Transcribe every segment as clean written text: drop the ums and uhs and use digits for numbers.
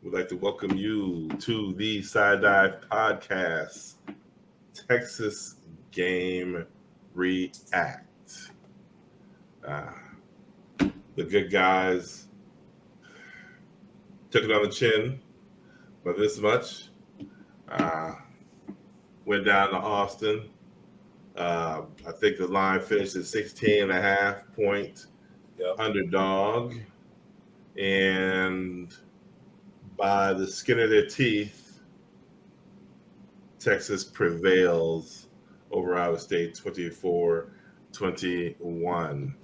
We'd like to welcome you to the Side Dive Podcast, Texas Game React. Uh, the good guys took it on the chin by this much. Went down to Austin. I think the line finished at 16.5-point underdog. And by the skin of their teeth, Texas prevails over Iowa State 24-21.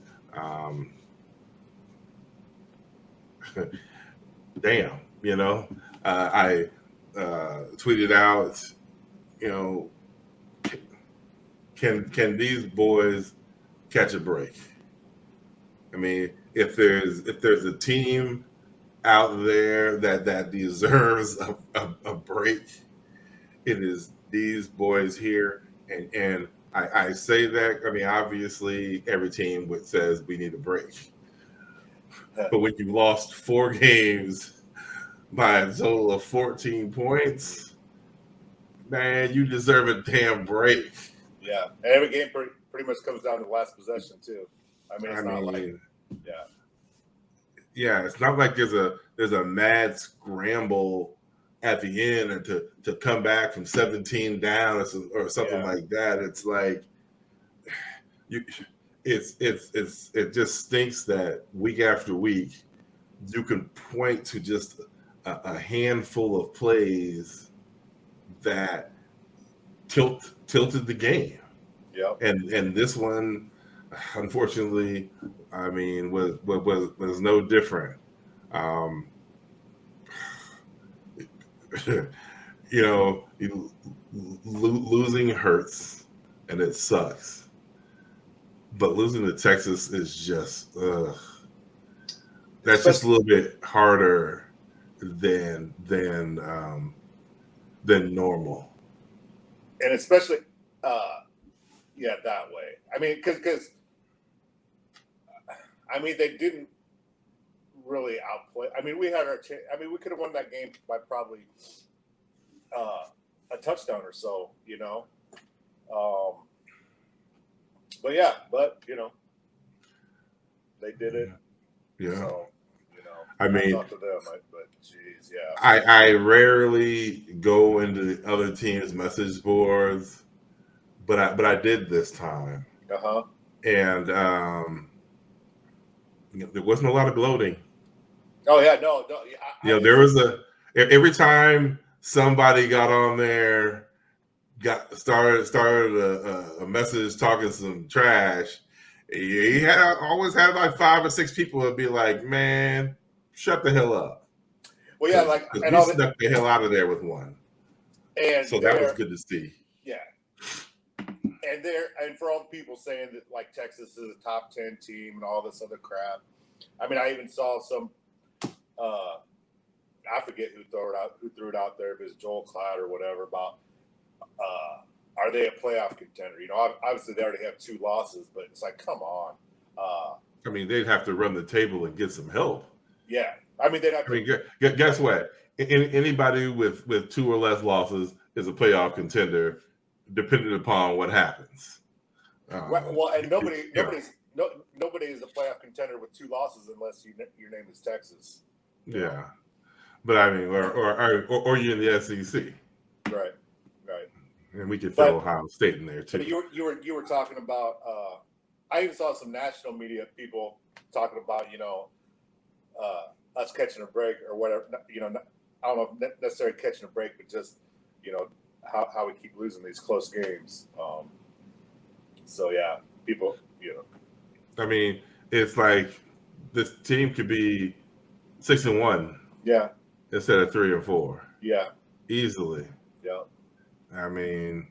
Damn, I tweeted out, can these boys catch a break? I mean, if there's a team out there that deserves a break, it is these boys here. And I say that, I mean, obviously every team says we need a break. But when you lost 4 games by a total of 14 points, man, you deserve a damn break. Yeah, and every game pretty much comes down to the last possession too. Yeah, it's not like there's a mad scramble at the end and to come back from 17 down or something like that. It's like it just stinks that week after week you can point to just a handful of plays that tilted the game. Yeah, and this one, unfortunately, I mean, was no different. Losing hurts and it sucks, but losing to Texas is just that's just a little bit harder than normal, and especially that way. I mean, because they didn't really outplay. I mean, we had our chance. I mean, we could have won that game by probably a touchdown or so, but they did it. Yeah. So, I mean, talk to them, but geez, yeah. I rarely go into the other team's message boards, but I did this time. And there wasn't a lot of gloating. Oh yeah, no. There was every time somebody got on there, started a message talking some trash. He always had like 5 or 6 people that'd be like, "Man, shut the hell up." Well, yeah, we snuck the hell out of there with one, and so that was good to see. Yeah, and for all the people saying that like Texas is a top 10 team and all this other crap. I mean, I even saw some. I forget who threw it out there, if it was Joel Cloud or whatever, about are they a playoff contender? Obviously they already have 2 losses, but it's like, come on. I mean, they'd have to run the table and get some help. Yeah, I mean, they'd have to. Guess what? Anybody with 2 or less losses is a playoff contender, depending upon what happens. Well, and nobody is a playoff contender with 2 losses unless your name is Texas. Yeah, but I mean, or you're in the SEC, right? And we could throw Ohio State in there too. But you were talking about. I even saw some national media people talking about us catching a break or whatever. I don't know if necessarily catching a break, but just how we keep losing these close games. So yeah, people. I mean, it's like this team could be 6-1. Yeah. Instead of 3 or 4. Yeah. Easily. Yeah. I mean,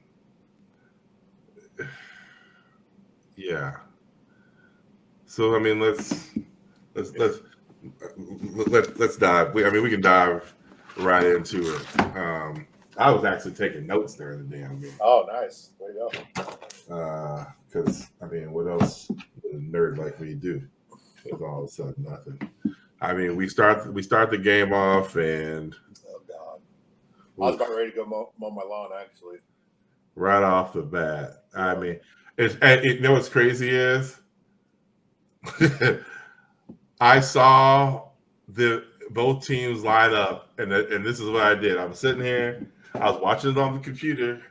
yeah. So I mean, let's dive. We can dive right into it. I was actually taking notes during the damn game. Oh, nice. Way to go. Because I mean, what else would a nerd like me do? With all of a sudden nothing. I mean, we start the game off, and Oh God, I was about ready to go mow my lawn actually. right off the bat. Yeah. I mean, you know what's crazy is I saw both teams line up, and this is what I did. I was sitting here, I was watching it on the computer,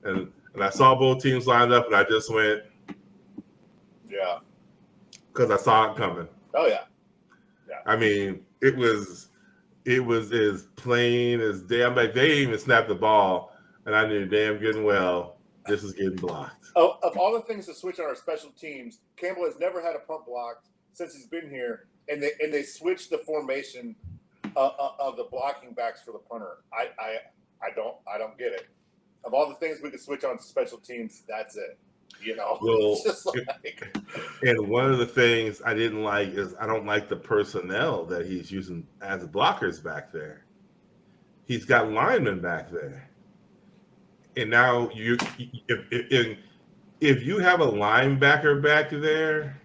and I saw both teams lined up, and I just went, yeah, because I saw it coming. Oh yeah. I mean, it was as plain as damn. Like they even snapped the ball, and I knew damn good and well this is getting blocked. Oh, of all the things to switch on our special teams, Campbell has never had a punt blocked since he's been here, and they switched the formation of the blocking backs for the punter. I don't get it. Of all the things we could switch on special teams, that's it. You know, Well, it's just like. And one of the things I didn't like is I don't like the personnel that he's using as blockers back there. He's got linemen back there, and now if you have a linebacker back there,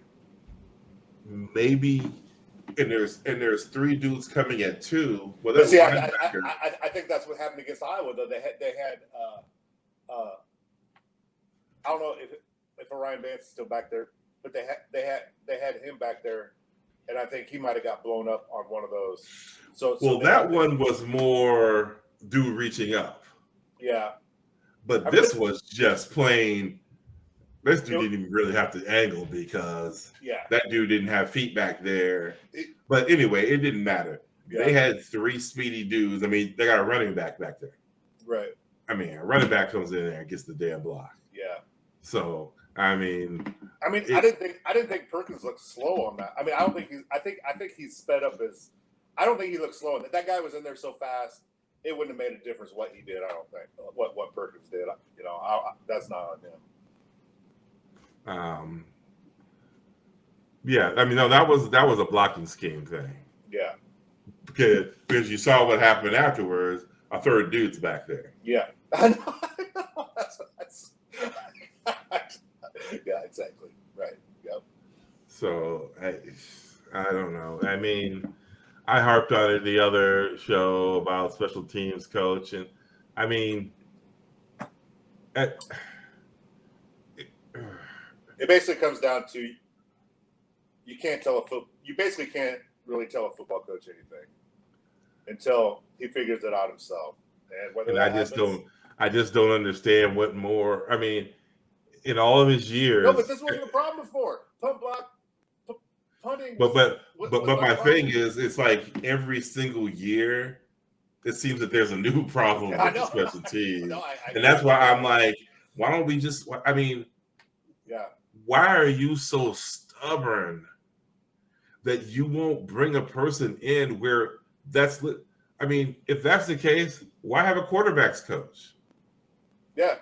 maybe and there's three dudes coming at two. Well, But see, I think that's what happened against Iowa. Though they had I don't know if Orion Vance is still back there, but they had him back there, and I think he might have got blown up on one of those. So that one was more dude reaching up. Yeah, but this was just plain. This dude didn't even really have to angle because that dude didn't have feet back there. But anyway, it didn't matter. Yeah. They had three speedy dudes. I mean, they got a running back back there. Right. I mean, a running back comes in there and gets the damn block. Yeah. So I didn't think Perkins looked slow on that. I mean, I don't think he's. I think he's sped up his. I don't think he looked slow. That guy was in there so fast, it wouldn't have made a difference what he did. I don't think what Perkins did. You know, that's not on him. Yeah, I mean, no, that was a blocking scheme thing. Yeah, because you saw what happened afterwards. A third dude's back there. Yeah, I know. That's yeah, exactly right. Yep. So I don't know. I mean, I harped on it the other show about special teams coach, and I mean. It basically comes down to you basically can't really tell a football coach anything until he figures it out himself. And I just don't understand what more. I mean, in all of his years. No, but this wasn't a problem before. Punt block, punting. But my thing is, it's like every single year, it seems that there's a new problem with the special teams, and that's why I'm like, why don't we just? I mean. Yeah. Why are you so stubborn that you won't bring a person in where that's? I mean, if that's the case, why have a quarterbacks coach? Yeah.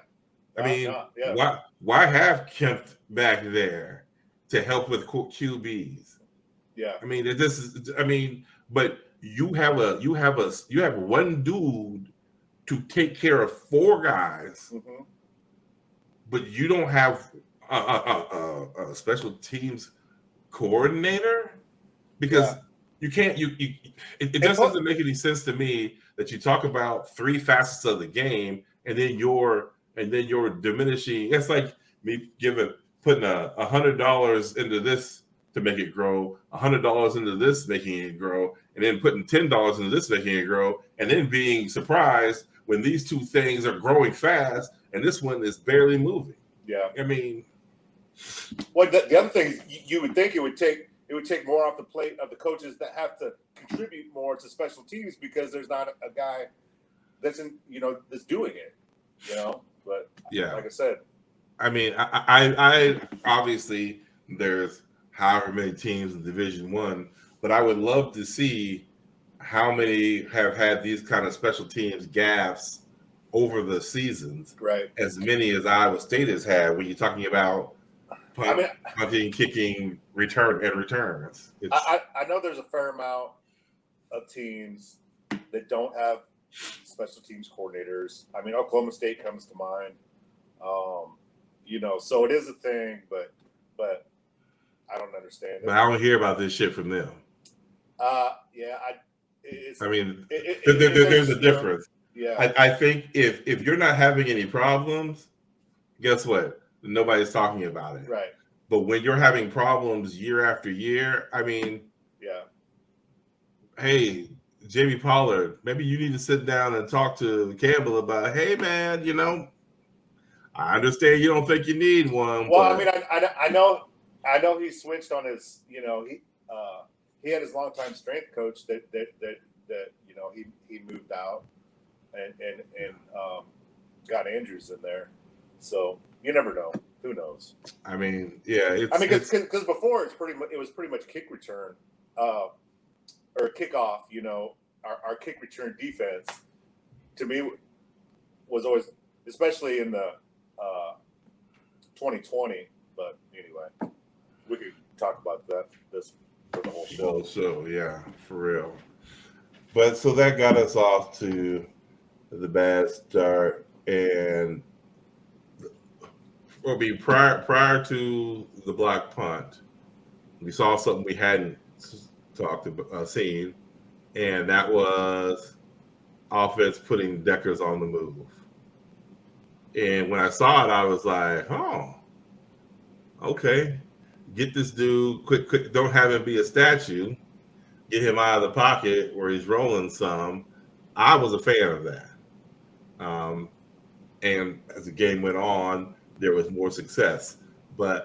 I mean, why have Kemp back there to help with QBs? Yeah. I mean, this is. I mean, but you have one dude to take care of four guys, but you don't have a special teams coordinator because you can't. It just doesn't make any sense to me that you talk about three facets of the game and then you're diminishing. It's like me putting $100 into this to make it grow, $100 into this making it grow, and then putting $10 into this making it grow, and then being surprised when these two things are growing fast and this one is barely moving. Yeah, I mean, well, the other thing is you would think it would take more off the plate of the coaches that have to contribute more to special teams because there's not a guy that's that's doing it, But like I said, I mean, I obviously there's however many teams in Division I, but I would love to see how many have had these kind of special teams gaffes over the seasons. Right. As many as Iowa State has had when you're talking about punting, kicking, returns. I know there's a fair amount of teams that don't have special teams coordinators. I mean, Oklahoma State comes to mind. So it is a thing, but I don't understand it. But I don't hear about this shit from them. Yeah, it's I mean, it's there's a interesting, though. difference. Yeah, I think if you're not having any problems, guess what? Nobody's talking about it. right. But when you're having problems year after year, I mean, Yeah. hey, Jamie Pollard, maybe you need to sit down and talk to Campbell about, hey, man, I understand you don't think you need one, Well, I but mean, I know he switched on his. He had his longtime strength coach that he moved out and got Andrews in there. So you never know. Who knows? I mean, yeah, I mean, it's because before it was pretty much kick return, or kickoff. Our kick return defense to me was always, especially in the 2020. But anyway, we could talk about this for the whole show. so yeah, for real. But so that got us off to the bad start, and prior to the block punt, we saw something we hadn't seen, and that was offense putting Deckers on the move. And when I saw it, I was like, oh, okay, get this dude quick, don't have him be a statue, get him out of the pocket where he's rolling some. I was a fan of that. And as the game went on, there was more success. And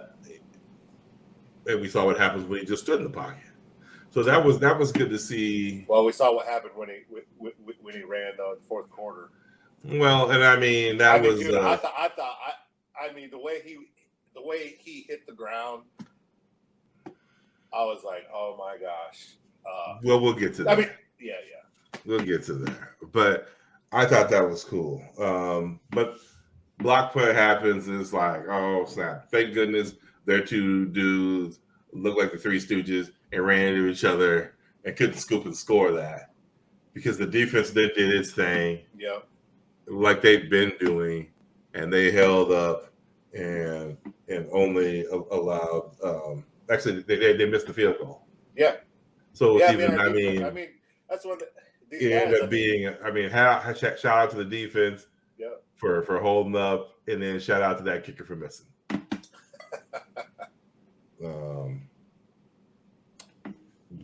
we saw what happens when he just stood in the pocket. So that was good to see. Well, we saw what happened when he ran the fourth quarter. Well, and I mean that was. Dude, I mean the way he hit the ground, I was like, oh my gosh. Well, we'll get to that. I mean, yeah. We'll get to that. But I thought that was cool. But block play happens, and it's like, oh snap! Thank goodness their two dudes look like the Three Stooges and ran into each other and couldn't scoop and score that, because the defense then did its thing, like they've been doing, and they held up and only allowed. Actually, they missed the field goal. Yeah. So yeah, it's even. I mean, that's what it ended up being. I mean, shout out to the defense. Yeah. For holding up, and then shout out to that kicker for missing.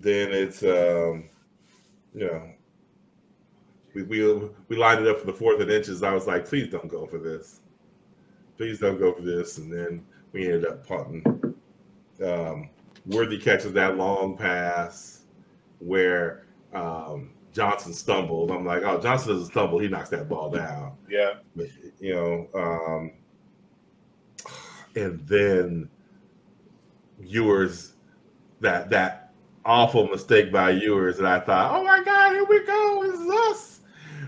Then it's we lined it up for the 4th and inches. I was like, please don't go for this. Please don't go for this. And then we ended up punting. Worthy catches that long pass where Johnson stumbled. I'm like, oh, Johnson doesn't stumble. He knocks that ball down. Yeah. But, and then Ewers, that awful mistake by Ewers, and I thought, oh my God, here we go. This is us.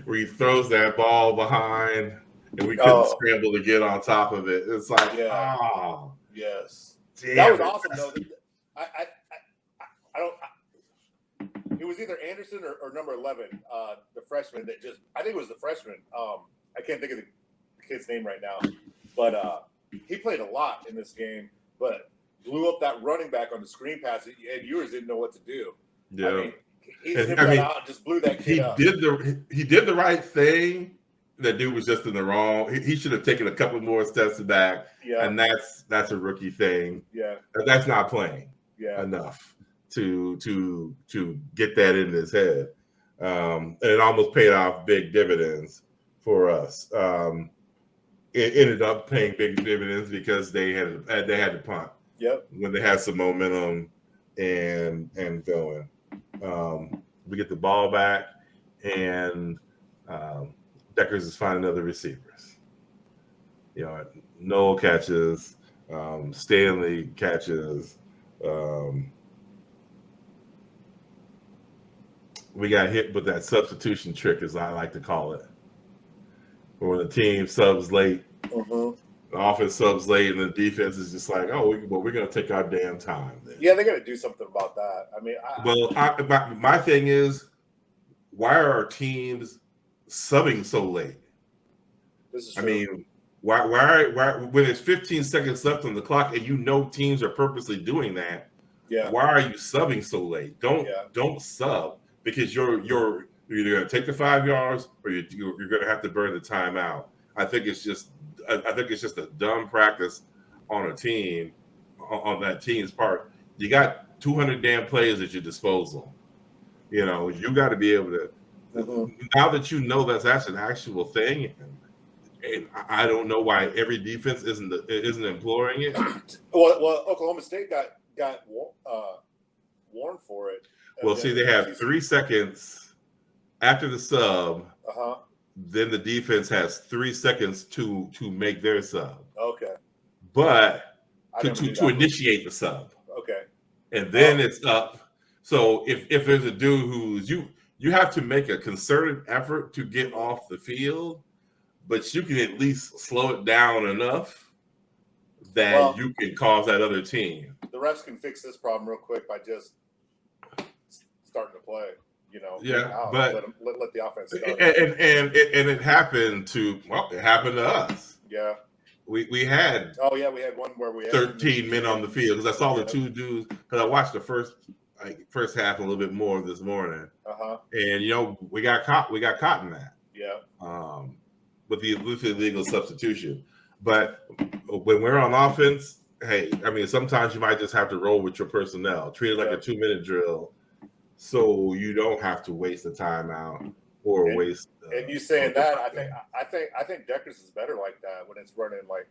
Where he throws that ball behind, and we couldn't scramble to get on top of it. It's like, oh. Yes. Damn, that was awesome, though. I don't. It was either Anderson or number 11, the freshman that I think it was the freshman. I can't think of the kid's name right now, but he played a lot in this game, but blew up that running back on the screen pass, and Ewers didn't know what to do. Yeah. I mean, he snipped that out and just blew that kid up. He did the right thing. That dude was just in the wrong. He should have taken a couple more steps back. Yeah. And that's a rookie thing. Yeah. That's not playing enough to get that in his head. And it almost paid off big dividends for us. It ended up paying big dividends because they had to punt. Yep. When they had some momentum and going. We get the ball back, and Deckers is finding other receivers. Noel catches, Stanley catches. We got hit with that substitution trick, as I like to call it, where when the team subs late, the offense subs late, and the defense is just like, oh, we're going to take our damn time. Then. Yeah, they got to do something about that. I mean, my thing is, why are our teams subbing so late? This is true. I mean, why when it's 15 seconds left on the clock and teams are purposely doing that, Yeah. Why are you subbing so late? Don't Yeah. don't sub because you're either going to take the 5 yards or you're going to have to burn the timeout. I think it's just a dumb practice on a team on that team's part. You got 200 damn players at your disposal. You know, you got to be able to. Now that you know that's an actual thing, and I don't know why every defense isn't employing it. Well, Oklahoma State got warned for it. Well, see, they have 3 seconds after the sub. Then the defense has 3 seconds to make their sub. Okay. But to initiate the sub. Okay. And then it's up. So if there's a dude who's you have to make a concerted effort to get off the field, but you can at least slow it down enough that you can cause that other team. The refs can fix this problem real quick by just starting to play. You know, but let the offense start. And it happened to us. Yeah. We had we had one where we had 13 men on the field because I saw the 2 dudes because I watched the first half a little bit more this morning. And you know we got caught in that. Yeah. With the illegal substitution, but when we're on offense, hey, I mean sometimes you might just have to roll with your personnel, treat it like a 2-minute drill, so you don't have to waste the timeout or waste. And you saying that, I think Deckers is better like that when it's running like,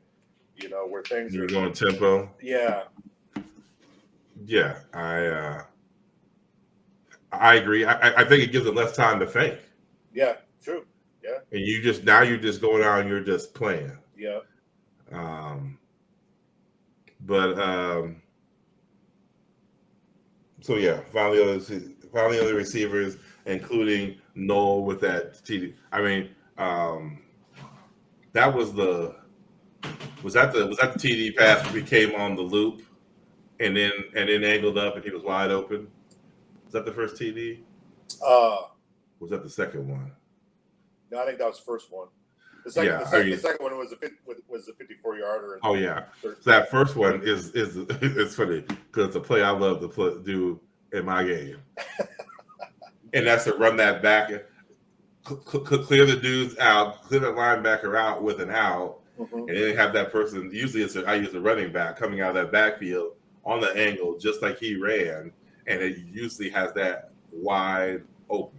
you know, where things are going tempo. Yeah. Yeah, I agree. I think it gives them less time to think. Yeah, true. Yeah. And you're just going out and you're just playing. Yeah. So yeah, finally other receivers, including Noel with that TD. I mean, that was the TD pass where he came on the loop and then angled up and he was wide open. Was that the first TD? Was that the second one? No, I think that was the first one. The second one was a 54-yarder. Oh yeah, so that first one is it's funny because it's a play I love to do in my game, and that's to run that back, clear the dudes out, clear the linebacker out with an out, and then have that person. Usually, I use a running back coming out of that backfield on the angle, just like he ran, and it usually has that wide open.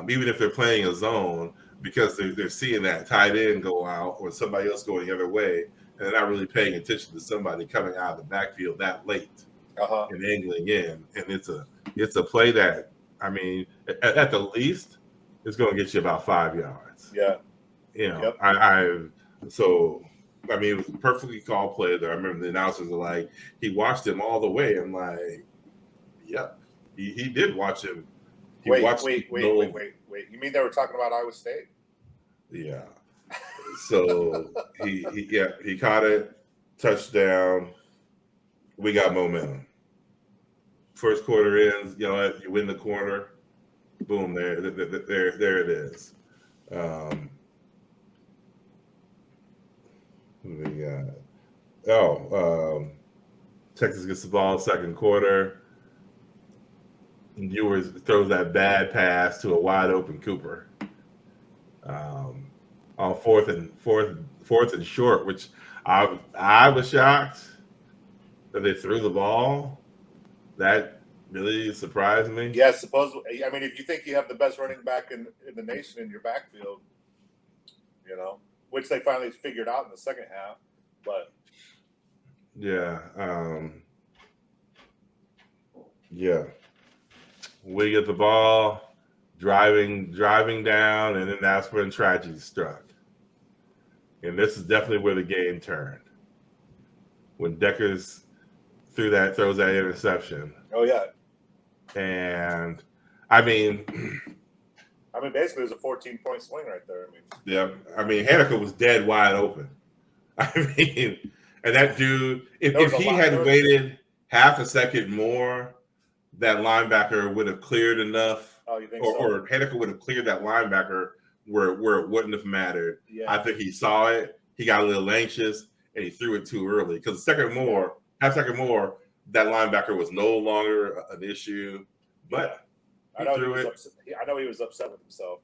Even if they're playing a zone, because they're seeing that tight end go out or somebody else going the other way, and they're not really paying attention to somebody coming out of the backfield that late and angling in. And it's a play that, I mean, at the least, it's going to get you about 5 yards. Yeah. You know, it was a perfectly called play there. I remember the announcers were like, he watched him all the way. I'm like, yep, he did watch him. Wait. You mean they were talking about Iowa State? Yeah. So he caught it, touchdown. We got momentum. First quarter ends, you know, you win the corner. Boom, there it is. We got Texas gets the ball second quarter. Ewers throws that bad pass to a wide open Cooper on fourth and short, which I was shocked that they threw the ball. That really surprised me. Yeah, supposedly. I mean, if you think you have the best running back in the nation in your backfield, you know, which they finally figured out in the second half, but yeah. We get the ball, driving down, and then that's when tragedy struck. And this is definitely where the game turned. When Deckers throws that interception. Oh yeah. And I mean basically it was a 14-point swing right there. I mean Hanekom was dead wide open. I mean, and that dude, if he had waited half a second more, that linebacker would have cleared enough, or Hanekom would have cleared that linebacker where it wouldn't have mattered. Yeah. I think he saw it. He got a little anxious and he threw it too early because half second more, that linebacker was no longer an issue, but I know he was upset. I know he was upset with himself.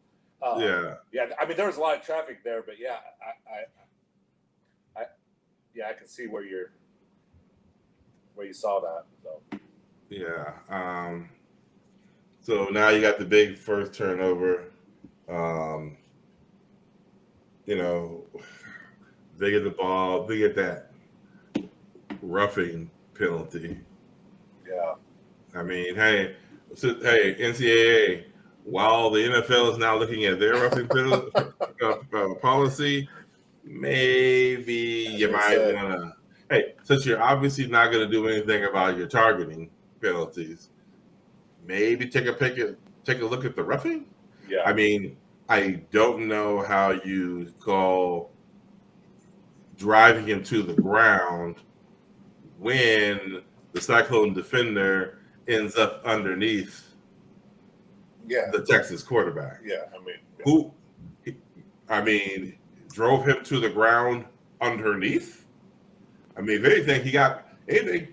Yeah. I mean, there was a lot of traffic there, but yeah, I can see where you saw that. So yeah. So now you got the big first turnover. You know, they get the ball, they get that roughing penalty. yeah, I mean, hey, NCAA, while the NFL is now looking at their roughing policy, maybe you might want to. Hey, since you're obviously not going to do anything about your targeting penalties, maybe take a look at the roughing. yeah. I mean, I don't know how you call driving him to the ground when the Cyclone defender ends up underneath the Texas quarterback. Yeah, I mean, drove him to the ground underneath. I mean, if anything, he got anything.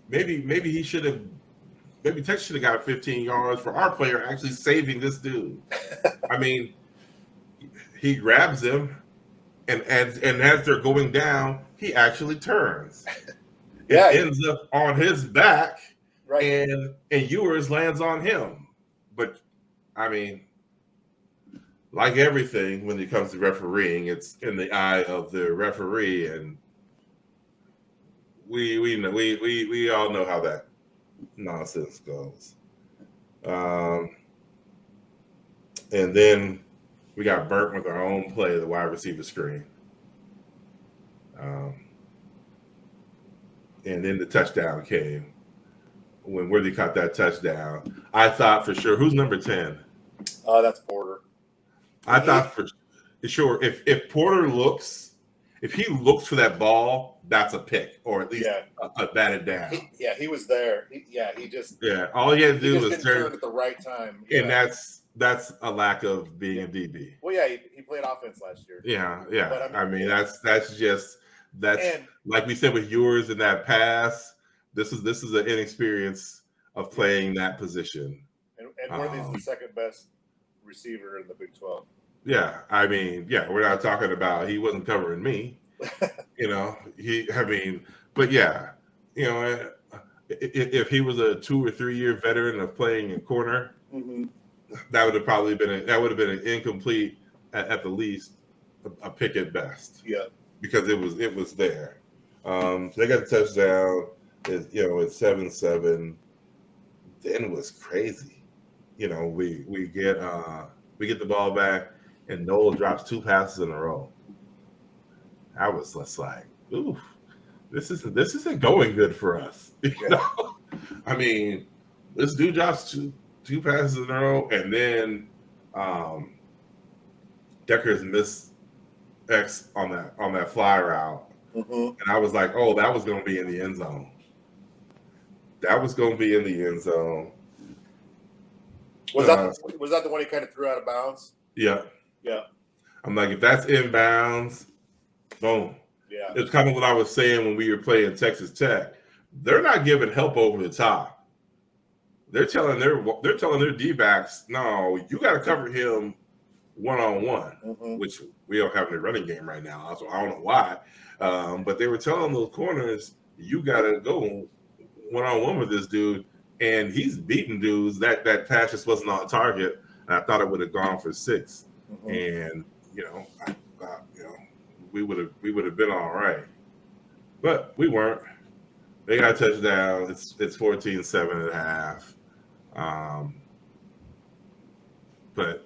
Maybe he should have. Maybe Texas should have got 15 yards for our player actually saving this dude. I mean, he grabs him, and as they're going down, he actually turns. Yeah, ends up on his back, right. and Ewers lands on him. But I mean, like everything when it comes to refereeing, it's in the eye of the referee, and we all know how that nonsense goes. And then we got burnt with our own play, the wide receiver screen. And then the touchdown came. When Worthy caught that touchdown, I thought for sure, who's number 10? That's Porter. I thought for sure if Porter looks, if he looks for that ball, that's a pick, or at least a batted down. He was there. All he had to do was turn at the right time. And that's a lack of being a DB. Well, yeah, he played offense last year. Yeah. But, I mean that's like we said with yours in that pass. This is an inexperience of playing that position. And Worthy's the second best receiver in the Big 12. Yeah, I mean, we're not talking about he wasn't covering me. But yeah, if he was a 2 or 3 year veteran of playing in corner, that would have probably been an incomplete at the least, a pick at best. Yeah, because it was there. They got the touchdown. It's 7-7. Then it was crazy. We get the ball back, and Noel drops 2 passes in a row. I was just like, ooh, this isn't going good for us. I mean, this dude drops two passes in a row, and then Decker's missed X on that fly route. And I was like, oh, that was going to be in the end zone. Was that the one he kind of threw out of bounds? Yeah. Yeah. I'm like, if that's inbounds, boom. Yeah. It's kind of what I was saying when we were playing Texas Tech. They're not giving help over the top. They're telling their D-backs, no, you got to cover him one-on-one, which we don't have in the running game right now. So I don't know why. But they were telling those corners, you got to go one-on-one with this dude. And he's beating dudes. That pass just wasn't on target. And I thought it would have gone for 6. And, we would have been all right. But we weren't. They got a touchdown. It's 14-7 at half. But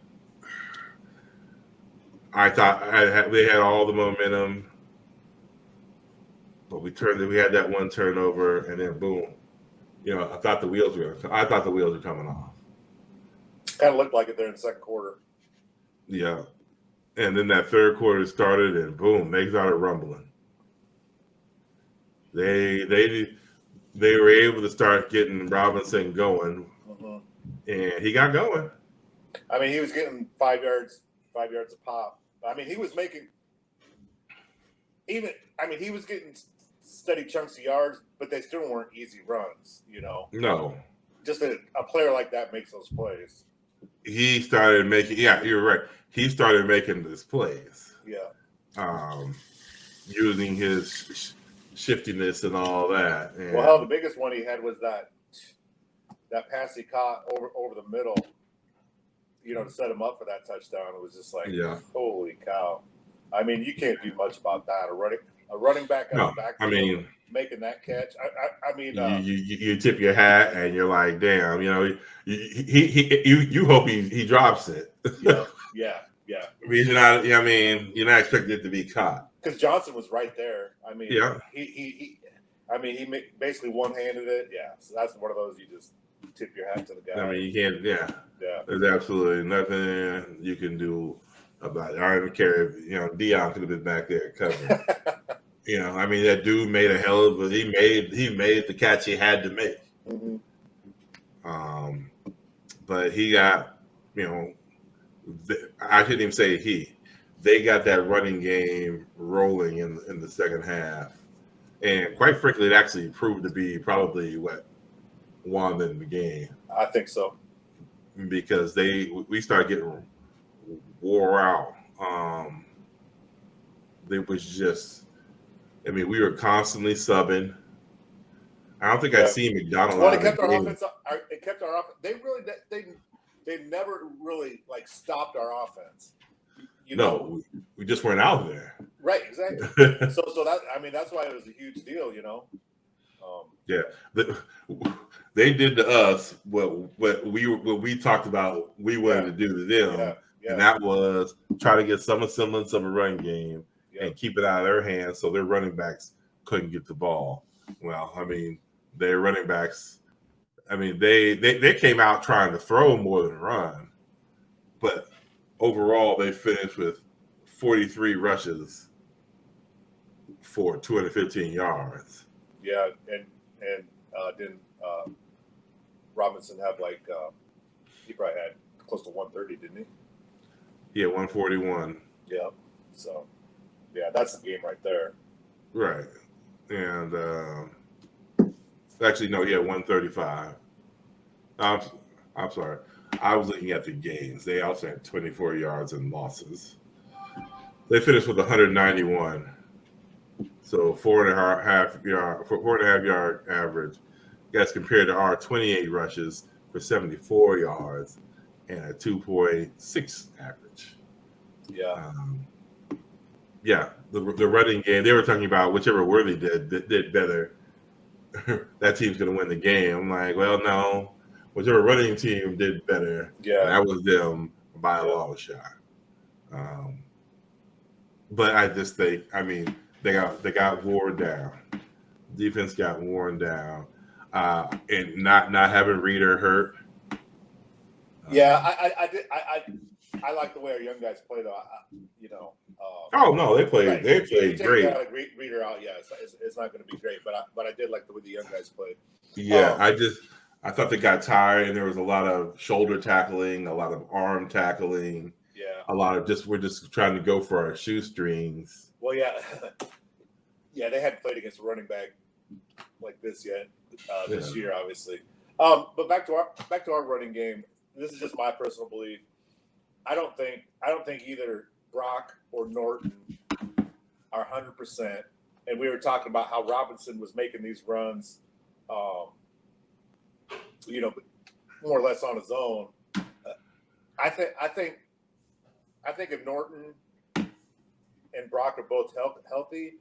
I thought they had all the momentum. But we had that one turnover, and then boom. I thought the wheels were coming off. Kind of looked like it there in the second quarter. Yeah. And then that third quarter started, and boom, they started rumbling. They were able to start getting Robinson going, and he got going. I mean, he was getting 5 yards a pop. I mean, he was making he was getting steady chunks of yards, but they still weren't easy runs. No, Just a player like that makes those plays. he started making. Yeah, you're right. He started making these plays. Yeah. Using his shiftiness and all that. And, well, hell, the biggest one he had was that pass he caught over the middle, to set him up for that touchdown. It was just like, holy cow. I mean, you can't do much about that. A running back out of the backfield making that catch. I mean, you tip your hat and you're like, damn, you hope he drops it. Yeah. Because you're not expecting it to be caught. Because Johnson was right there. I mean, yeah. He basically one-handed it. Yeah, so that's one of those you just tip your hat to the guy. I mean, you can't. Yeah. There's absolutely nothing you can do about it. I don't care if Dion could have been back there covering. I mean, that dude made a hell of a. He made the catch he had to make. Mm-hmm. But he got, I shouldn't even say he. They got that running game rolling in the second half, and quite frankly, it actually proved to be probably what won them the game. I think so, because we started getting wore out. It was just, we were constantly subbing. I don't think I'd seen McDonald. Well, it kept our offense. It kept our offense. They never really stopped our offense. No, we just weren't out there. Right, exactly. so that's why it was a huge deal, Yeah, they did to us what we talked about we wanted to do to them, and that was try to get some semblance of a run game and keep it out of their hands so their running backs couldn't get the ball. Well, their running backs, they came out trying to throw more than run, but overall they finished with 43 rushes for 215 yards. Yeah, and didn't Robinson have he probably had close to 130, didn't he? Yeah, 141. Yeah. So, yeah, that's the game right there. Right. And actually, no, 135. I'm sorry. I was looking at the gains. They also had 24 yards and losses. They finished with 191. So 4.5 yard average. That's compared to our 28 rushes for 74 yards and a 2.6 average. Yeah. The running game, they were talking about whichever Worthy did better, that team's going to win the game. I'm like, well, no. Whichever running team did better, that was them by a long shot. But I just think, they got worn down. Defense got worn down, and not having Reader hurt. I like the way our young guys play, though. Oh no, they played. Right. They played great. Reader out, it's not going to be great, but I did like the way the young guys played. Yeah, I thought they got tired, and there was a lot of shoulder tackling, a lot of arm tackling. Yeah, a lot of we're just trying to go for our shoestrings. Well, they hadn't played against a running back like this yet this year, obviously. But back to our running game. This is just my personal belief. I don't think either Brock or Norton are 100%. And we were talking about how Robinson was making these runs, more or less on his own. I think if Norton and Brock are both healthy,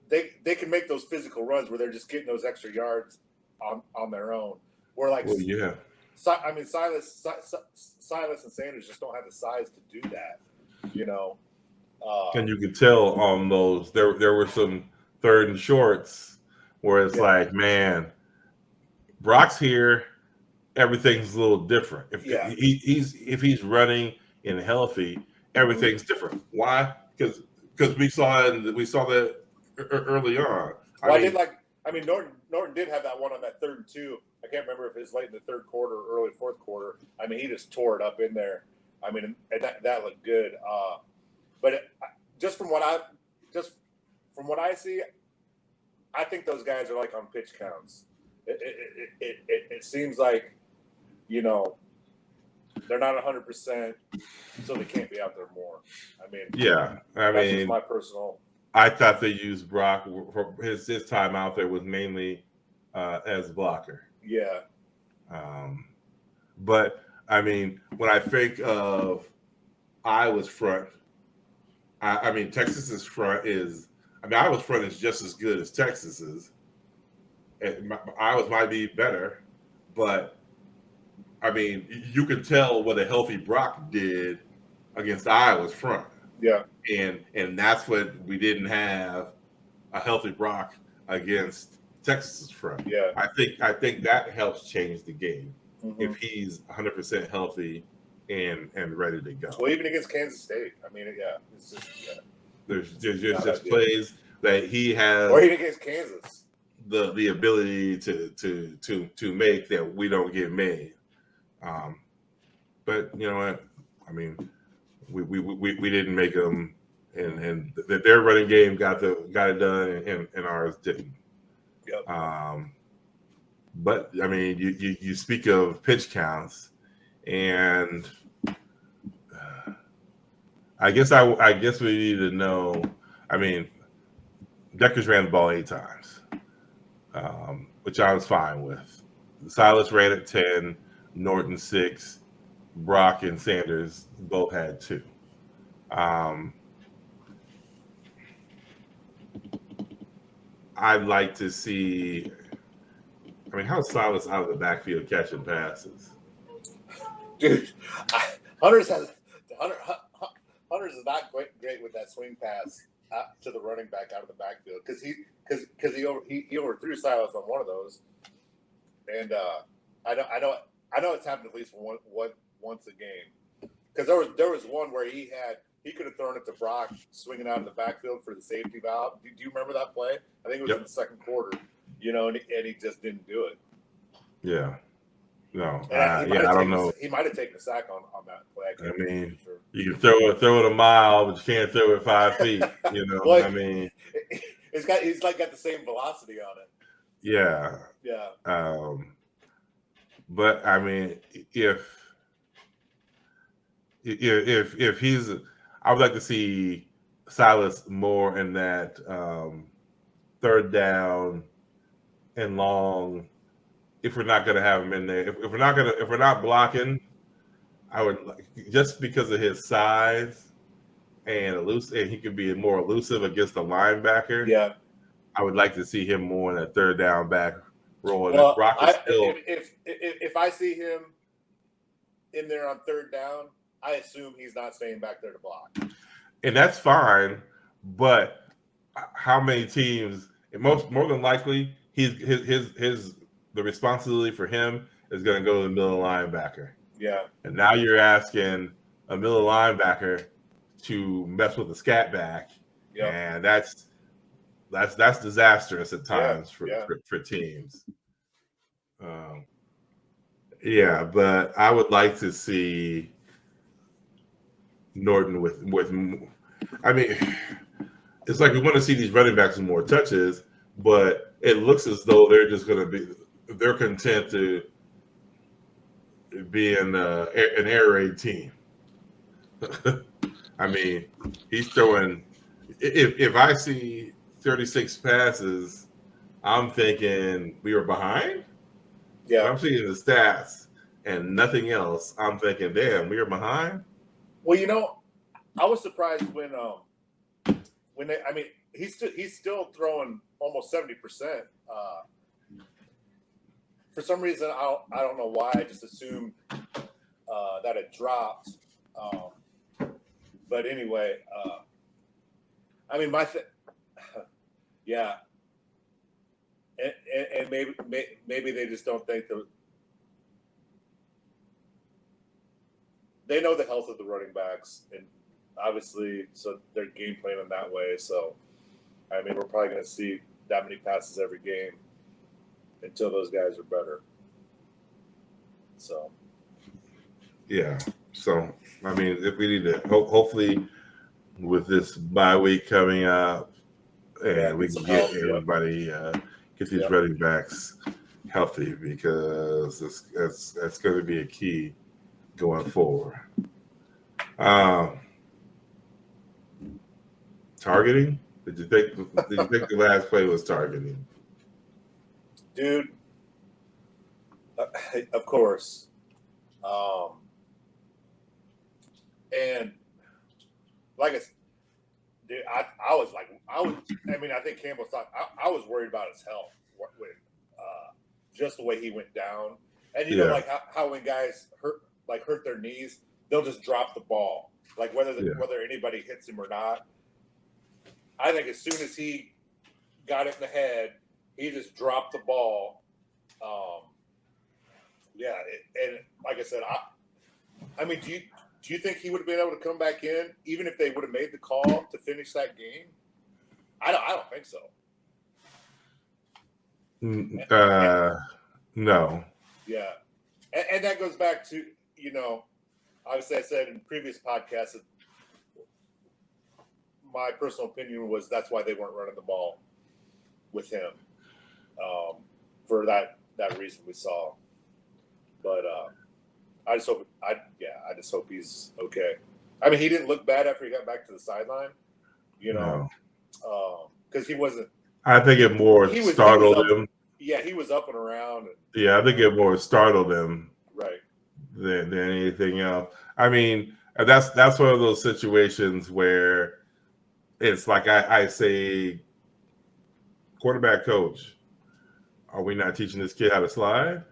they can make those physical runs where they're just getting those extra yards on their own. Silas and Sanders just don't have the size to do that, And you could tell on those there were some third and shorts where it's like, man, Brock's here, everything's a little different. If he's running and healthy, everything's different. Why? Because we saw that early on. Norton did have that one on that 3rd and 2. I can't remember if it was late in the third quarter or early fourth quarter. He just tore it up in there. And that looked good. But just from what I see, I think those guys are like on pitch counts. It seems like, you know, they're not 100%, so they can't be out there more. I mean, Yeah, I that's just mean, my personal. I thought they used Brock for his time out there was mainly as blocker. Yeah, But I mean, when I think of Iowa's front, I mean Texas's front is. I mean, Iowa's front is just as good as Texas's. Iowa's might be better, but I mean, you could tell what a healthy Brock did against Iowa's front. yeah, And that's what we didn't have a healthy Brock against Texas's front. yeah. I think that helps change the game Mm-hmm. if he's 100% healthy and ready to go. Well, even against Kansas State, I mean, yeah, it's just There's just plays that he has, or even against Kansas, the ability to make that we don't get made. But you know what? I mean, we didn't make them, and their running game got it done, and ours didn't. Yep. But I mean, you speak of pitch counts, and I guess we need to know. I mean, Deckers ran the ball 8 times, which I was fine with. Silas ran it 10, Norton 6, Brock and Sanders both had 2. I'd like to see. I mean, how's Silas out of the backfield catching passes? Dude, Hunter's is not great with that swing pass to the running back out of the backfield because he overthrew Silas on one of those, and I know it's happened at least once a game because there was one where he could have thrown it to Brock swinging out of the backfield for the safety valve. Do you remember that play? I think it was in the second quarter, you know, and he just didn't do it. Yeah. No, I don't know. He might have taken a sack on that play. I mean, you can throw it a mile, but you can't throw it 5 feet. You know, well, I mean, he's got the same velocity on it. Yeah. Yeah. But I mean, if he's, I would like to see Silas more in that third down and long. If we're not going to have him in there, if we're not blocking, I would just because of his size and he could be more elusive against the linebacker. Yeah, I would like to see him more in that third down back role. Well, Brock is still, if I see him in there on third down, I assume he's not staying back there to block, and that's fine. But how many teams? More than likely, the responsibility for him is going to go to the middle linebacker. Yeah. And now you're asking a middle linebacker to mess with the scat back, and that's disastrous at times for teams. But I would like to see Norton with. I mean, it's like we want to see these running backs with more touches, but it looks as though they're content to be an air raid team. I mean, he's throwing. If I see 36 passes, I'm thinking we were behind. Yeah, I'm seeing the stats and nothing else. I'm thinking, damn, we were behind. Well, you know, I was surprised when he's still throwing almost 70%. For some reason, I don't know why. I just assumed that it dropped. But anyway, I mean, yeah, and maybe they just don't think they know the health of the running backs, and obviously, so they're game planning that way. So, I mean, we're probably going to see that many passes every game until those guys are better. So, yeah. So, I mean, if we need to hopefully with this bye week coming up, and we get can some get help. everybody get these running backs healthy, because that's going to be a key going forward. Targeting? Did you think the last play was targeting? Dude, of course. And like I said, dude, I think Campbell thought I was worried about his health when just the way he went down. And you know, like how when guys hurt their knees, they'll just drop the ball, like whether anybody hits him or not. I think as soon as he got it in the head, he just dropped the ball. And like I said, I mean, do you think he would have been able to come back in even if they would have made the call to finish that game? I don't think so. No. Yeah, and that goes back to, obviously I said in previous podcasts that my personal opinion was that's why they weren't running the ball with him, for that reason we saw. But I just hope he's okay. I mean, he didn't look bad after he got back to the sideline, because he wasn't. I think it more startled him. Yeah, he was up and around. I think it more startled him, right, than anything else. I mean, that's one of those situations where it's like I say, quarterback coach, are we not teaching this kid how to slide?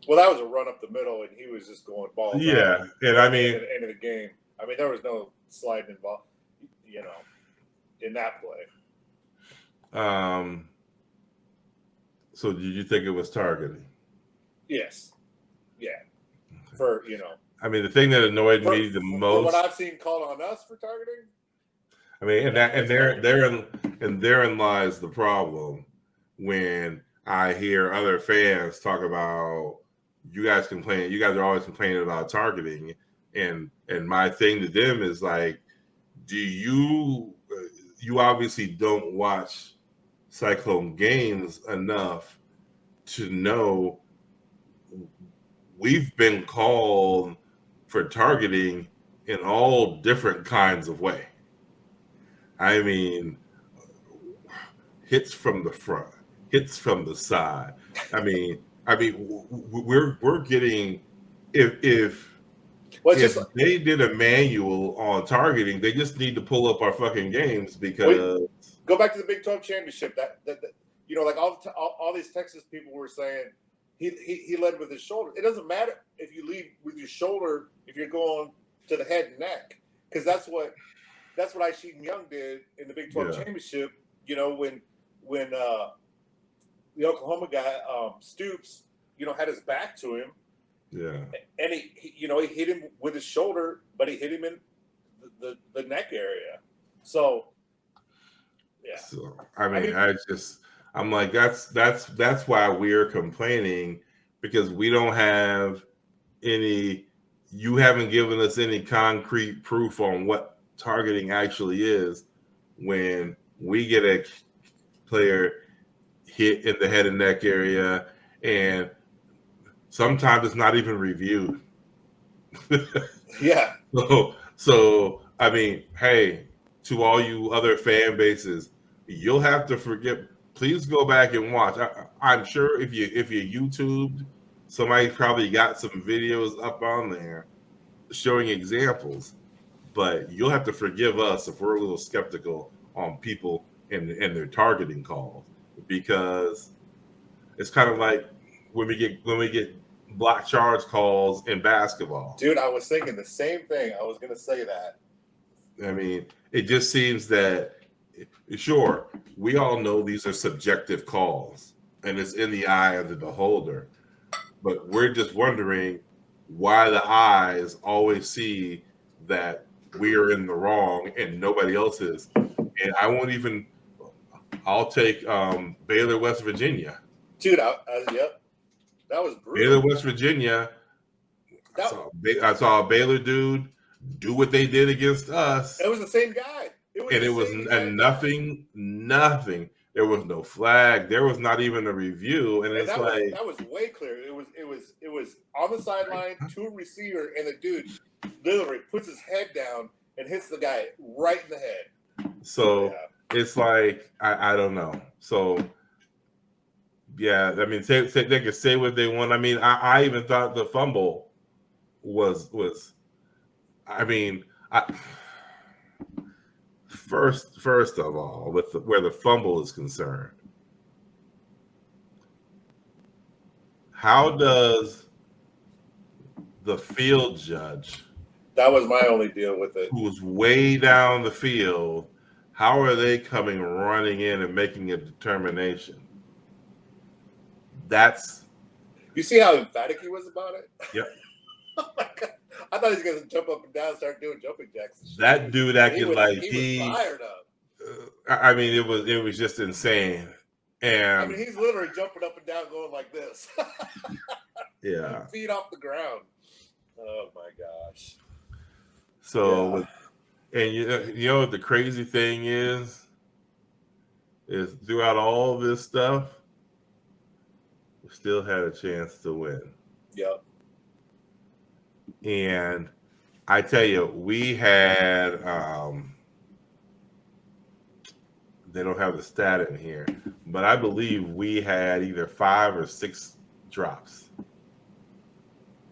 Well, that was a run up the middle, and he was just going balls out. And I mean, at the end of the game, I mean, there was no sliding involved, in that play. So did you think it was targeting? Yes. Yeah. For I mean, the thing that annoyed me the most, for what I've seen called on us for targeting. I mean, therein lies the problem when I hear other fans talk about you guys are always complaining about targeting, and my thing to them is like, do you obviously don't watch Cyclone games enough to know we've been called for targeting in all different kinds of way. I mean, hits from the front, hits from the side. I mean, we're getting if they did a manual on targeting, they just need to pull up our fucking games, because go back to the Big 12 championship. That like all these Texas people were saying he led with his shoulder. It doesn't matter if you lead with your shoulder if you're going to the head and neck, because that's what Isheed Young did in the Big 12 championship. When the Oklahoma guy Stoops, had his back to him. Yeah. And he hit him with his shoulder, but he hit him in the neck area. So, yeah. So I'm like, that's why we're complaining, because we don't have any. You haven't given us any concrete proof on what targeting actually is. When we get a player hit in the head and neck area, and sometimes it's not even reviewed. Yeah. So I mean, hey, to all you other fan bases, you'll have to forget. Please go back and watch. I'm sure if you YouTubed, somebody probably got some videos up on there showing examples. But you'll have to forgive us if we're a little skeptical on people and their targeting calls, because it's kind of like when we get block charge calls in basketball. Dude, I was thinking the same thing. I was going to say that. I mean, it just seems that, sure, we all know these are subjective calls, and it's in the eye of the beholder. But we're just wondering why the eyes always see that we are in the wrong and nobody else is. And I'll take Baylor, West Virginia. Dude, yep. That was brutal. Baylor, West Virginia. I saw a Baylor dude do what they did against us. It was the same guy. It was nothing. There was no flag. There was not even a review, and it's that like that was way clear. It was on the sideline to a receiver, and the dude literally puts his head down and hits the guy right in the head. So it's like I don't know. So yeah, I mean, they can say what they want. I mean, I even thought the fumble was. I mean, first of all, with where the fumble is concerned, how does the field judge? That was my only deal with it. Who's way down the field? How are they coming running in and making a determination? You see how emphatic he was about it? Yep. Oh my God. I thought he was going to jump up and down and start doing jumping jacks. That dude acted like he was fired up. I mean, it was just insane. And I mean, he's literally jumping up and down, going like this. Yeah. Feet off the ground. Oh my gosh. So, yeah. And you know what the crazy thing is throughout all this stuff, we still had a chance to win. Yep. And I tell you, we had they don't have the stat in here, but I believe we had either 5 or 6 drops,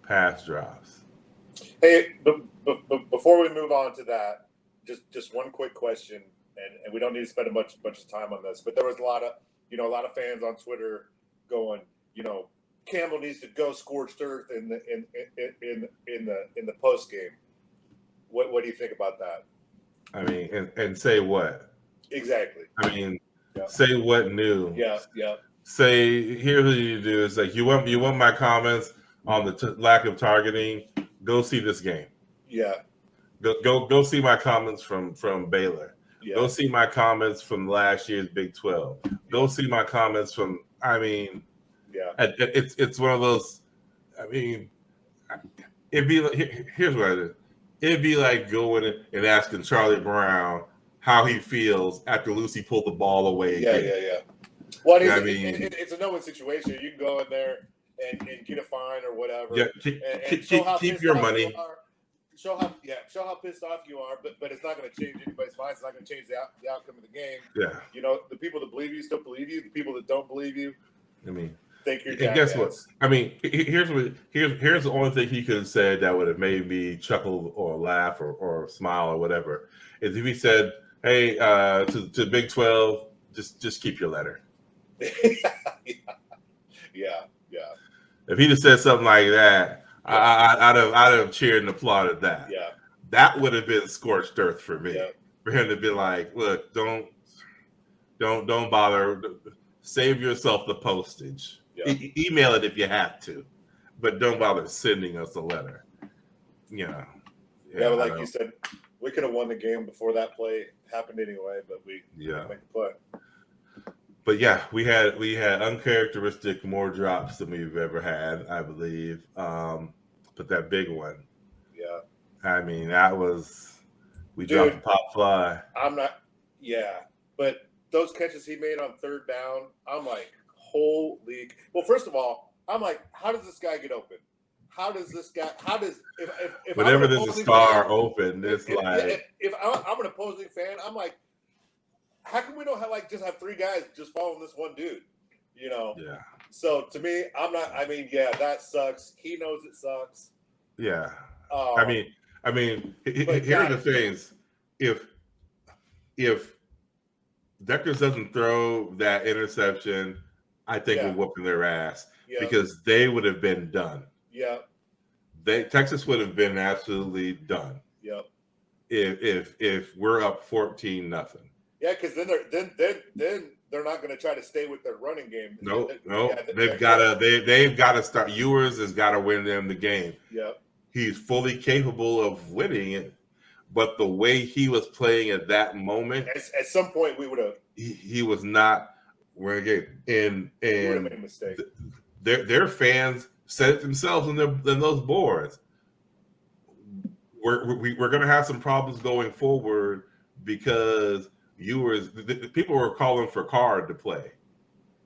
pass drops. Hey, before we move on to that, just one quick question, and we don't need to spend a bunch of time on this, but there was a lot of fans on Twitter going, Campbell needs to go scorched earth in the post game. What do you think about that? I mean, and say what? Exactly. I mean, say what new? Yeah. Say, here's what you do. It's like you want my comments on the lack of targeting. Go see this game. Yeah. Go see my comments from Baylor. Yeah. Go see my comments from last year's Big 12. Go see my comments from. I mean, it's one of those. I mean, it'd be like, here's what I did. It'd be like going and asking Charlie Brown how he feels after Lucy pulled the ball away. Yeah. Well, it's a no-win situation. You can go in there and get a fine or whatever. Yeah, keep your money. Show how pissed off you are, but it's not going to change anybody's mind. It's not going to change the outcome of the game. Yeah. The people that believe you still believe you. The people that don't believe you, I mean, think you're and guess what? I mean, here's the only thing he could have said that would have made me chuckle or laugh or smile or whatever is if he said, "Hey, to Big 12, just keep your letter." Yeah. If he'd have said something like that, I'd have cheered and applauded that. Yeah. That would have been scorched earth for me. Yeah. For him to be like, look, don't bother. Save yourself the postage. Yeah. Email it if you have to, but don't bother sending us a letter. Yeah, but like you said, we could have won the game before that play happened anyway, but we didn't make the play. But yeah, we had uncharacteristic more drops than we've ever had, I believe. But that big one, I mean, that was dropped the pop fly. But those catches he made on third down, I'm like, holy. Well, first of all, I'm like, how does this guy get open? If whenever there's a star open, it's if I'm an opposing fan, I'm like, how come we don't just have 3 guys just following this one dude? Yeah. So to me, that sucks. He knows it sucks. Yeah. I mean, here are the things. If Deckers doesn't throw that interception, I think we're whooping their ass because they would have been done. Yeah. Texas would have been absolutely done. Yep. If we're up 14-0. Yeah, because then they're not going to try to stay with their running game. No. They've got to start. Ewers has got to win them the game. Yeah. He's fully capable of winning it, but the way he was playing at that moment, at some point we would have. He was not. We're again and we would have made a mistake. Their fans said it themselves in those boards. we're going to have some problems going forward because the people were calling for Card to play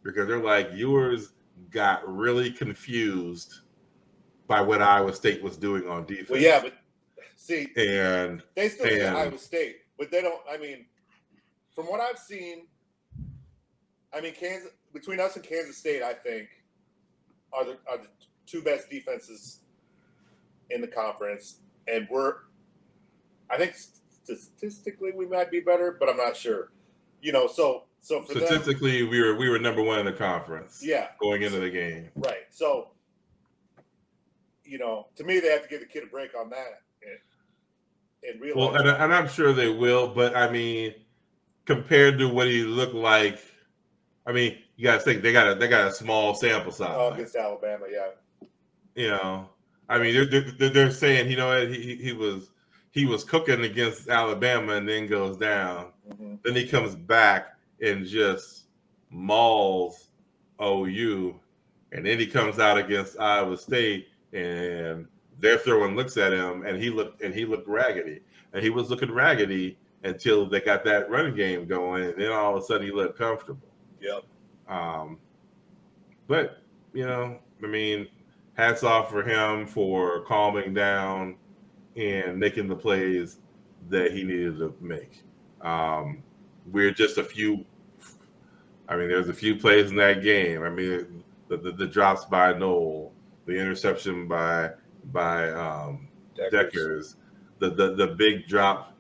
because they're like Ewers got really confused by what Iowa State was doing on defense. Well, yeah, but see, and they still say Iowa State, but they don't. I mean, from what I've seen, I mean, between us and Kansas State, I think are the two best defenses in the conference, and I think statistically we might be better, but I'm not sure. You know, so for statistically them, we were number one in the conference. Yeah, going into the game, right? So, you know, to me, they have to give the kid a break on that and realize. Well, and I'm sure they will, but I mean, compared to what he looked like, I mean, you got to think they got a small sample size. Oh, against Alabama, yeah. You know, I mean, they're saying, you know what, he was cooking against Alabama and then goes down. Mm-hmm. Then he comes back and just mauls OU, and then he comes out against Iowa State, and they're throwing looks at him, and he looked raggedy, and he was looking raggedy until they got that running game going, and then all of a sudden he looked comfortable. Yep. But you know, I mean, hats off for him for calming down and making the plays that he needed to make. We're just a few. I mean, there's a few plays in that game. I mean, the drops by Noel, the interception by Deckers, the big drop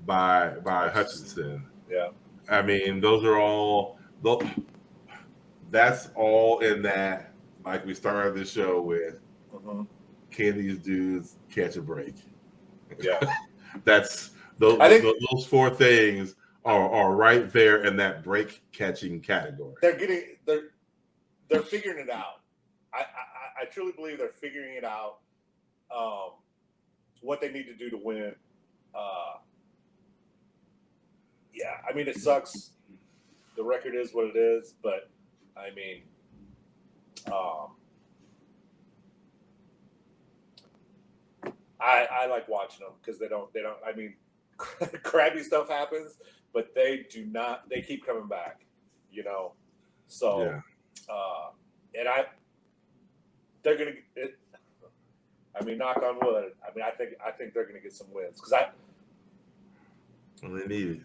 by Hutchinson. Yeah. I mean, those are all. That's all in that. Like we started the show with. Mm-hmm. Can these dudes catch a break? Yeah. That's those four things are right there in that break catching category. They're figuring it out. I truly believe they're figuring it out. What they need to do to win. Yeah, I mean, it sucks. The record is what it is, but I mean, I like watching them because they don't. I mean, crappy stuff happens, but they do not. They keep coming back, you know. So, yeah. And they're gonna. I mean, knock on wood. I mean, I think they're gonna get some wins because they need it.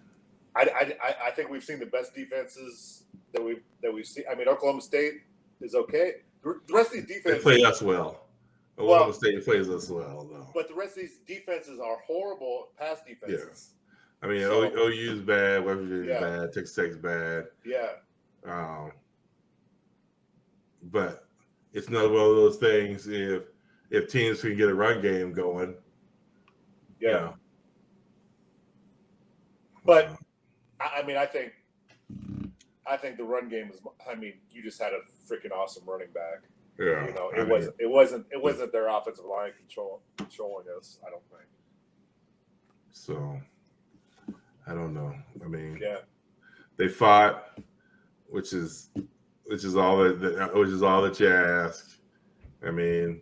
I think we've seen the best defenses that we've seen. I mean, Oklahoma State is okay. The rest of these defenses they play us well. Oklahoma State plays us well, though. But the rest of these defenses are horrible pass defenses. Yeah. I mean, OU's bad, West Virginia's bad, Texas Tech's bad. Yeah. But it's another one of those things. If teams can get a run game going, yeah. You know, but I mean, I think the run game is. I mean, you just had a freaking awesome running back. Yeah, you know, it wasn't their offensive line controlling us. I don't think. So, I don't know. I mean, yeah, they fought, which is all that you ask. I mean,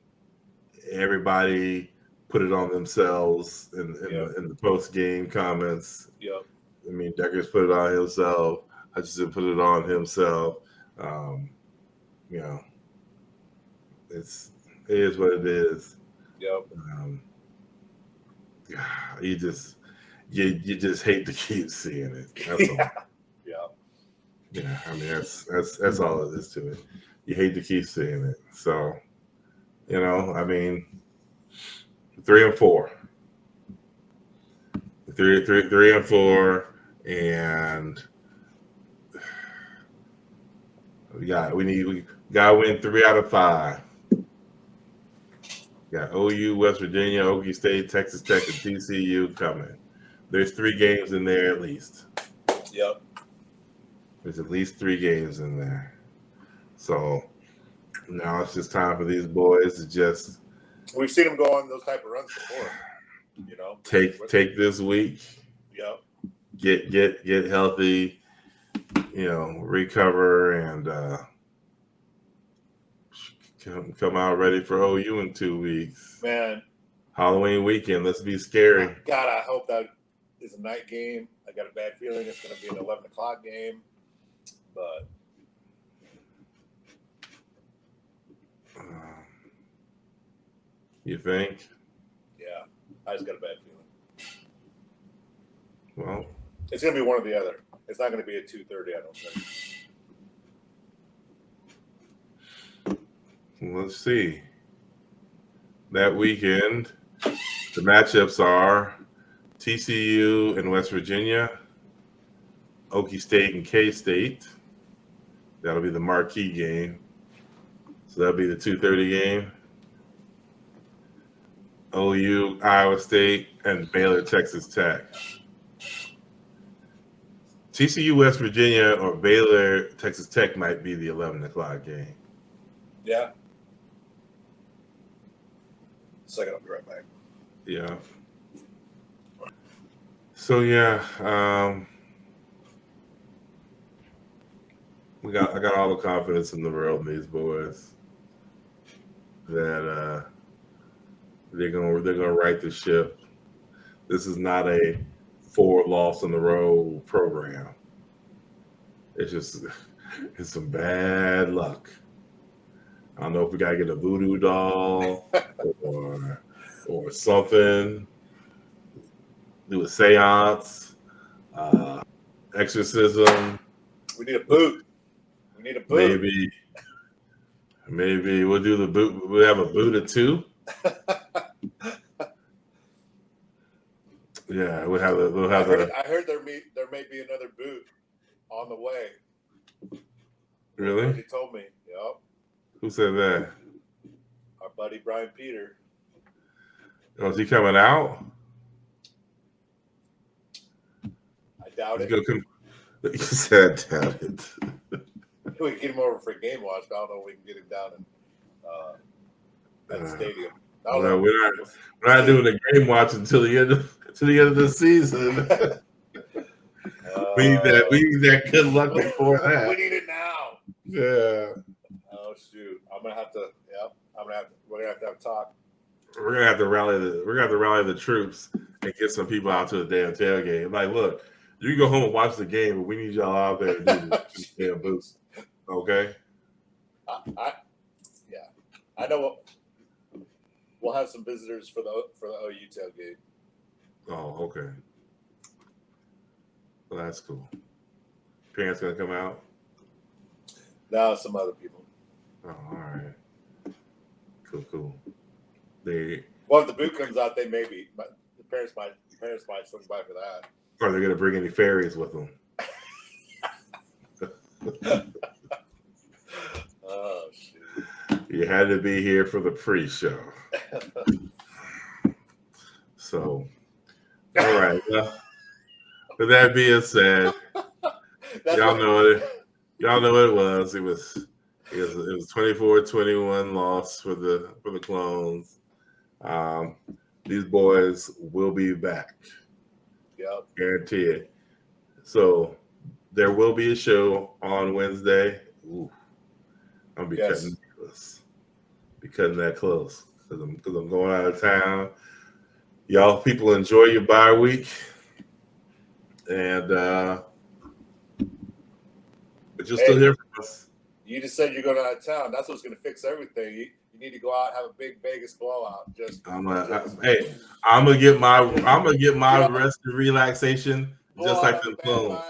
everybody put it on themselves in the post game comments. Yep. I mean, Deckers put it on himself. Hutchinson put it on himself. You know, it is what it is. Yep. You just hate to keep seeing it. That's all. Yeah. Yeah. I mean, that's all it is to it. You hate to keep seeing it. So, you know, I mean, 3-4. 3-4. And we gotta win 3 out of 5. Got OU, West Virginia, Okie State, Texas Tech, and TCU coming. There's 3 games in there at least. Yep. There's at least 3 games in there. So now it's just time for these boys to just. We've seen them go on those type of runs before. You know, take this week. Yep. Get healthy, you know, recover, and come out ready for OU in 2 weeks. Man, Halloween weekend. Let's be scary. God, I hope that is a night game. I got a bad feeling it's going to be an 11 o'clock game, but You think? yeah, I just got a bad feeling. Well, it's going to be one or the other. It's not going to be at 2:30. I don't think. let's see. That weekend, the matchups are TCU and West Virginia, Okie State and K-State. That'll be the marquee game. So that'll be the 2:30 game. OU, Iowa State, and Baylor, Texas Tech. TCU, West Virginia, or Baylor, Texas Tech might be the 11 o'clock game. Yeah. Second, I'll be right back. Yeah. So yeah, I got all the confidence in the world in these boys that they're gonna right the ship. This is not a 4 loss in the row program. It's some bad luck. I don't know if we gotta get a voodoo doll or something. Do a seance, exorcism. We need a boot. Maybe we'll do the boot. We'll have a boot of 2. Yeah, we'll have. I heard there may be another boot on the way. Really? He told me. Yep. Who said that? Our buddy Brian Peter. Oh, is he coming out? I doubt it. You said I doubt it. We can get him over for a game watch, but I don't know if we can get him down in at the stadium. No, we're not doing a game watch until the end of the season. We need that good luck before that. We need it now. Yeah. Oh shoot! We're gonna have to have a talk. We're gonna have to rally the troops and get some people out to the damn tailgate. Like, look, you can go home and watch the game, but we need y'all out there to do the damn boots. Okay. I know we'll have some visitors for the OU tailgate. Oh, okay. Well, that's cool. Parents gonna come out? No, some other people. Oh, all right. Cool. Well, if the boot comes out, they may be. But the parents might swing by for that. Are they gonna bring any fairies with them? Oh shoot! You had to be here for the pre-show. So, all right. With that being said, y'all know it. Y'all know what it was. It was 24-21 loss for the Clones. These boys will be back. Yep. Guarantee it. So there will be a show on Wednesday. Ooh, I'm gonna be cutting that close because I'm going out of town. Y'all people enjoy your bye week. And but you'll still hear from us. You just said you're going out of town. That's what's going to fix everything. You need to go out and have a big Vegas blowout. I'm gonna get my rest and relaxation just like the Clones.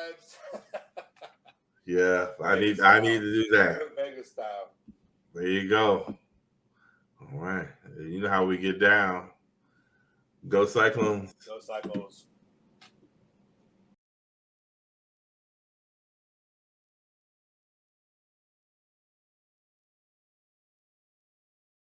Yeah, I need to do that. Vegas style. There you go. All right, you know how we get down. Go Cyclones. Go Cyclones.